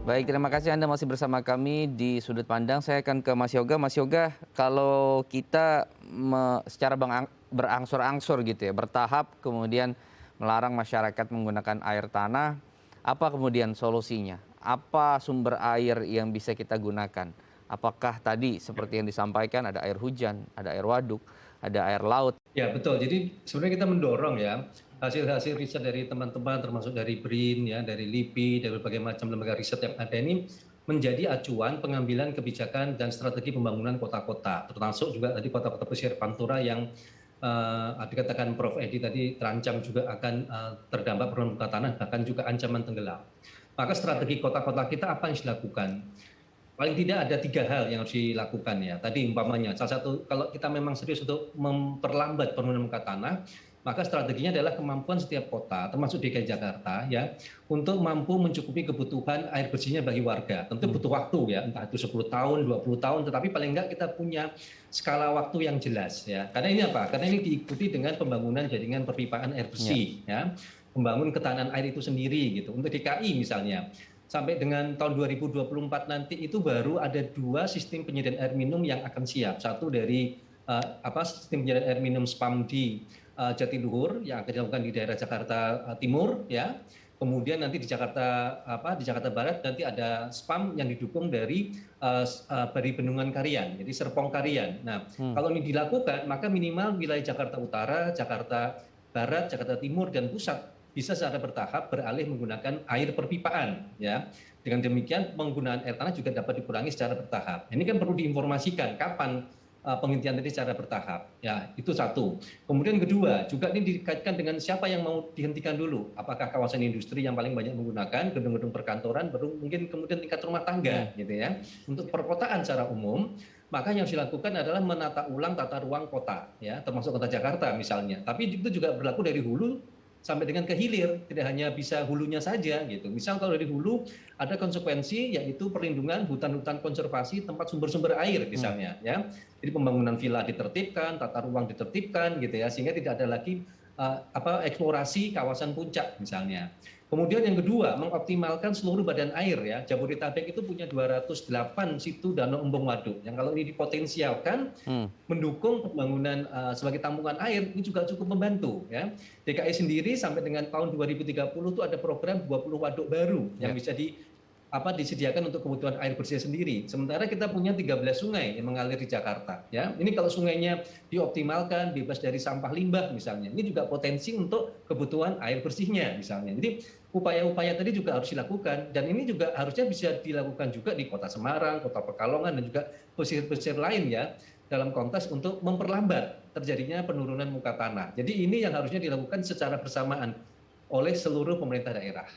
Baik, terima kasih Anda masih bersama kami di Sudut Pandang. Saya akan ke Mas Yoga. Mas Yoga, kalau kita secara berangsur-angsur gitu ya, bertahap kemudian melarang masyarakat menggunakan air tanah, apa kemudian solusinya? Apa sumber air yang bisa kita gunakan? Apakah tadi seperti yang disampaikan ada air hujan, ada air waduk, ada air laut? Ya, betul. Jadi sebenarnya kita mendorong ya hasil-hasil riset dari teman-teman termasuk dari BRIN ya, dari LIPI, dari berbagai macam lembaga riset yang ada ini menjadi acuan pengambilan kebijakan dan strategi pembangunan kota-kota, termasuk juga tadi kota-kota pesisir Pantura yang dikatakan Prof. Edi tadi terancam juga akan terdampak penurunan muka tanah, bahkan juga ancaman tenggelam. Maka strategi kota-kota kita apa yang harus dilakukan? Paling tidak ada 3 hal yang harus dilakukan ya. Tadi umpamanya, salah satu kalau kita memang serius untuk memperlambat penurunan muka tanah, maka strateginya adalah kemampuan setiap kota, termasuk DKI Jakarta ya, untuk mampu mencukupi kebutuhan air bersihnya bagi warga. Tentu butuh waktu ya, entah itu 10 tahun, 20 tahun, tetapi paling enggak kita punya skala waktu yang jelas ya. Karena ini apa? Karena ini diikuti dengan pembangunan jaringan perpipaan air Ya. bersih ya, membangun ketahanan air itu sendiri gitu. Untuk DKI misalnya, sampai dengan tahun 2024 nanti itu baru ada 2 sistem penyediaan air minum yang akan siap. Satu dari sistem penyediaan air minum SPAM di Jatiluhur yang akan dilakukan di daerah Jakarta Timur ya. Kemudian nanti di Jakarta Barat nanti ada SPAM yang didukung dari Bendungan Karian, jadi Serpong Karian. Nah, Hmm. kalau ini dilakukan maka minimal wilayah Jakarta Utara, Jakarta Barat, Jakarta Timur dan Pusat bisa secara bertahap beralih menggunakan air perpipaan ya. Dengan demikian penggunaan air tanah juga dapat dikurangi secara bertahap. Ini kan perlu diinformasikan kapan penghentian tadi secara bertahap. Ya, itu satu. Kemudian kedua, juga ini dikaitkan dengan siapa yang mau dihentikan dulu. Apakah kawasan industri yang paling banyak menggunakan, gedung-gedung perkantoran, baru mungkin kemudian tingkat rumah tangga gitu ya. Untuk perkotaan secara umum, maka yang harus dilakukan adalah menata ulang tata ruang kota ya, termasuk kota Jakarta misalnya. Tapi itu juga berlaku dari hulu sampai dengan ke hilir, tidak hanya bisa hulunya saja gitu. Misal kalau dari hulu ada konsekuensi yaitu perlindungan hutan-hutan konservasi tempat sumber-sumber air Hmm. misalnya ya. Jadi pembangunan villa ditertibkan, tata ruang ditertibkan gitu ya, sehingga tidak ada lagi eksplorasi kawasan puncak misalnya. Kemudian yang kedua, mengoptimalkan seluruh badan air ya. Jabodetabek itu punya 208 situ danau embung waduk yang kalau ini dipotensialkan Hmm. mendukung pembangunan sebagai tampungan air ini juga cukup membantu ya. DKI sendiri sampai dengan tahun 2030 itu ada program 20 waduk baru yang Ya. bisa disediakan untuk kebutuhan air bersih sendiri. Sementara kita punya 13 sungai yang mengalir di Jakarta ya. Ini kalau sungainya dioptimalkan, bebas dari sampah limbah misalnya. Ini juga potensi untuk kebutuhan air bersihnya misalnya. Jadi upaya-upaya tadi juga harus dilakukan dan ini juga harusnya bisa dilakukan juga di Kota Semarang, Kota Pekalongan dan juga pesisir-pesisir lain ya, dalam konteks untuk memperlambat terjadinya penurunan muka tanah. Jadi ini yang harusnya dilakukan secara bersamaan oleh seluruh pemerintah daerah.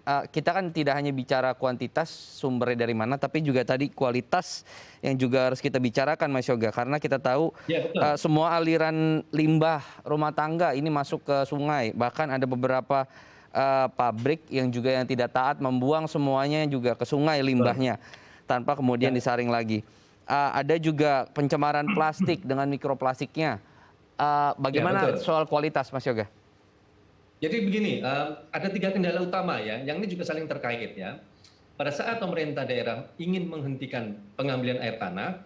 Kita kan tidak hanya bicara kuantitas sumbernya dari mana, tapi juga tadi kualitas yang juga harus kita bicarakan, Mas Yoga. Karena kita tahu Ya betul. semua aliran limbah rumah tangga ini masuk ke sungai. Bahkan ada beberapa pabrik yang juga yang tidak taat membuang semuanya juga ke sungai Betul. limbahnya tanpa kemudian Ya. disaring lagi. Ada juga pencemaran plastik dengan mikroplastiknya. Ya Bagaimana betul. soal kualitas, Mas Yoga? Jadi begini, ada 3 kendala utama ya, yang ini juga saling terkait ya. Pada saat pemerintah daerah ingin menghentikan pengambilan air tanah,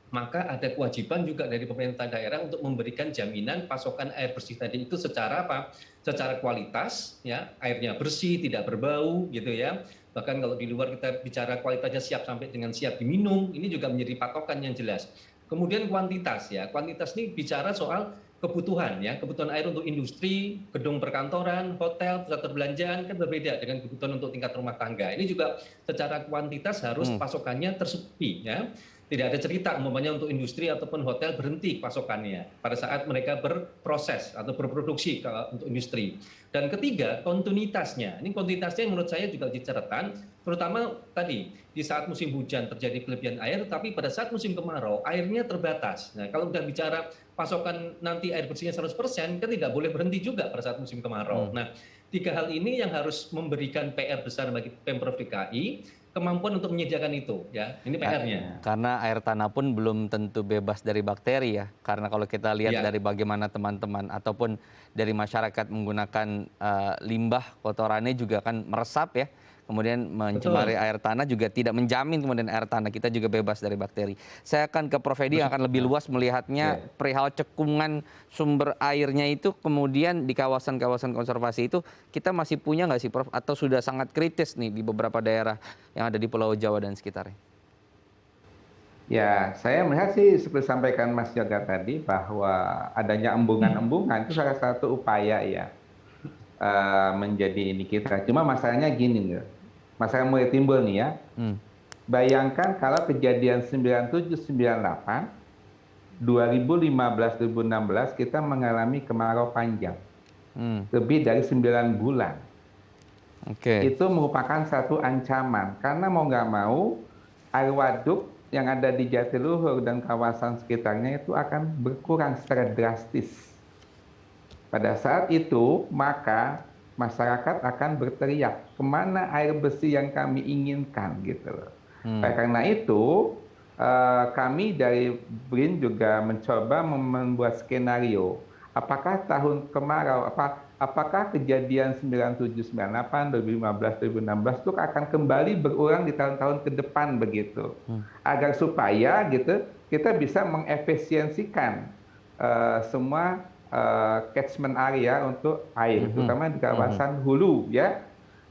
maka ada kewajiban juga dari pemerintah daerah untuk memberikan jaminan pasokan air bersih tadi itu secara apa? Secara kualitas, ya, airnya bersih, tidak berbau, gitu ya. Bahkan kalau di luar kita bicara kualitasnya siap sampai dengan siap diminum, ini juga menjadi patokan yang jelas. Kemudian kuantitas ya, kuantitas ini bicara soal kebutuhan ya, kebutuhan air untuk industri, gedung perkantoran, hotel, pusat perbelanjaan kan berbeda dengan kebutuhan untuk tingkat rumah tangga. Ini juga secara kuantitas harus Hmm. pasokannya tercukupi ya. Tidak ada cerita umpamanya untuk industri ataupun hotel berhenti pasokannya pada saat mereka berproses atau berproduksi untuk industri. Dan ketiga, kontinuitasnya. Ini kontinuitasnya menurut saya juga dicatatkan, terutama tadi di saat musim hujan terjadi kelebihan air, tapi pada saat musim kemarau airnya terbatas. Nah, kalau sudah bicara pasokan nanti air bersihnya 100%, kan tidak boleh berhenti juga pada saat musim kemarau. Hmm. Nah, 3 hal ini yang harus memberikan PR besar bagi Pemprov DKI, kemampuan untuk menyediakan itu ya. Ini PR-nya. Karena air tanah pun belum tentu bebas dari bakteri ya. Karena kalau kita lihat Iya. dari bagaimana teman-teman ataupun dari masyarakat menggunakan limbah kotorannya juga kan meresap ya kemudian mencemari Betul. air tanah juga tidak menjamin kemudian air tanah kita juga bebas dari bakteri. Saya akan ke Prof. Edi yang akan lebih luas melihatnya Ya. perihal cekungan sumber airnya itu kemudian di kawasan-kawasan konservasi itu kita masih punya nggak sih Prof? Atau sudah sangat kritis nih di beberapa daerah yang ada di Pulau Jawa dan sekitarnya? Ya, saya melihat sih seperti sampaikan Mas Yoga tadi bahwa adanya embungan-embungan itu salah satu upaya ya menjadi ini kita. Cuma masalahnya gini nih, masalah mulai timbul nih ya. Hmm. Bayangkan kalau kejadian 97, 98, 2015, 2016 kita mengalami kemarau panjang lebih dari 9 bulan. Oke. Itu merupakan satu ancaman karena mau nggak mau air waduk yang ada di Jatiluhur dan kawasan sekitarnya itu akan berkurang secara drastis. Pada saat itu maka masyarakat akan berteriak, kemana air bersih yang kami inginkan gitu loh. Oleh karena itu kami dari BRIN juga mencoba membuat skenario. Apakah tahun kemarau, apakah kejadian 97, 98, 2015, 2016 itu akan kembali berulang di tahun-tahun ke depan begitu. Agar supaya gitu kita bisa mengefisiensikan semua catchment area untuk air, terutama di kawasan hulu ya.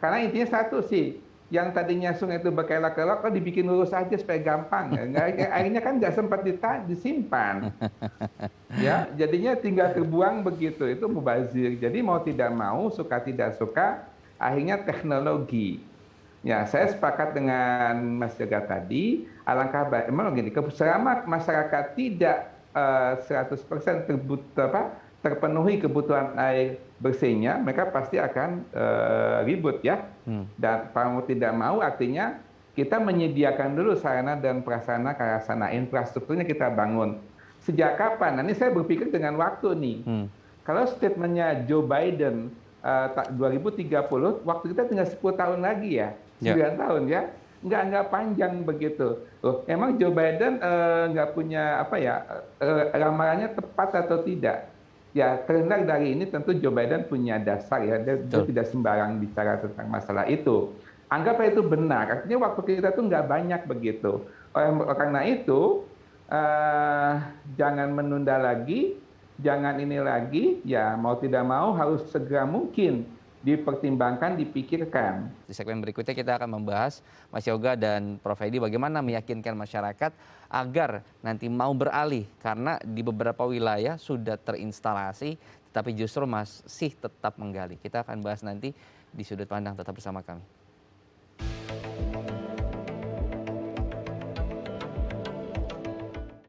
Karena intinya satu sih, yang tadinya sungai itu berkelok-kelok, kok dibikin lurus aja supaya gampang. Airnya kan nggak sempat disimpan. Ya, jadinya tinggal terbuang begitu, itu mubazir. Jadi mau tidak mau, suka tidak suka, akhirnya teknologi. Ya, saya sepakat dengan Mas Yoga tadi, alangkah baik, memang gini, selama masyarakat tidak 100% terpenuhi kebutuhan air bersihnya, mereka pasti akan ribut ya. Dan mau tidak mau artinya kita menyediakan dulu sarana dan prasarana infrastrukturnya kita bangun. Sejak kapan? Nah, ini saya berpikir dengan waktu nih. Kalau statementnya Joe Biden 2030, waktu kita tinggal 10 tahun lagi ya, 9 tahun ya, nggak panjang begitu. Loh, emang Joe Biden nggak punya ramalannya tepat atau tidak? Ya, terlihat dari ini tentu Joe Biden punya dasar ya, dia tidak sembarang bicara tentang masalah itu. Anggaplah itu benar, artinya waktu kita tuh nggak banyak begitu. Karena itu jangan menunda lagi, jangan ini lagi, ya mau tidak mau harus segera mungkin dipertimbangkan, dipikirkan. Di segmen berikutnya kita akan membahas Mas Yoga dan Prof. Edi bagaimana meyakinkan masyarakat agar nanti mau beralih karena di beberapa wilayah sudah terinstalasi tapi justru masih tetap menggali. Kita akan bahas nanti di Sudut Pandang, tetap bersama kami.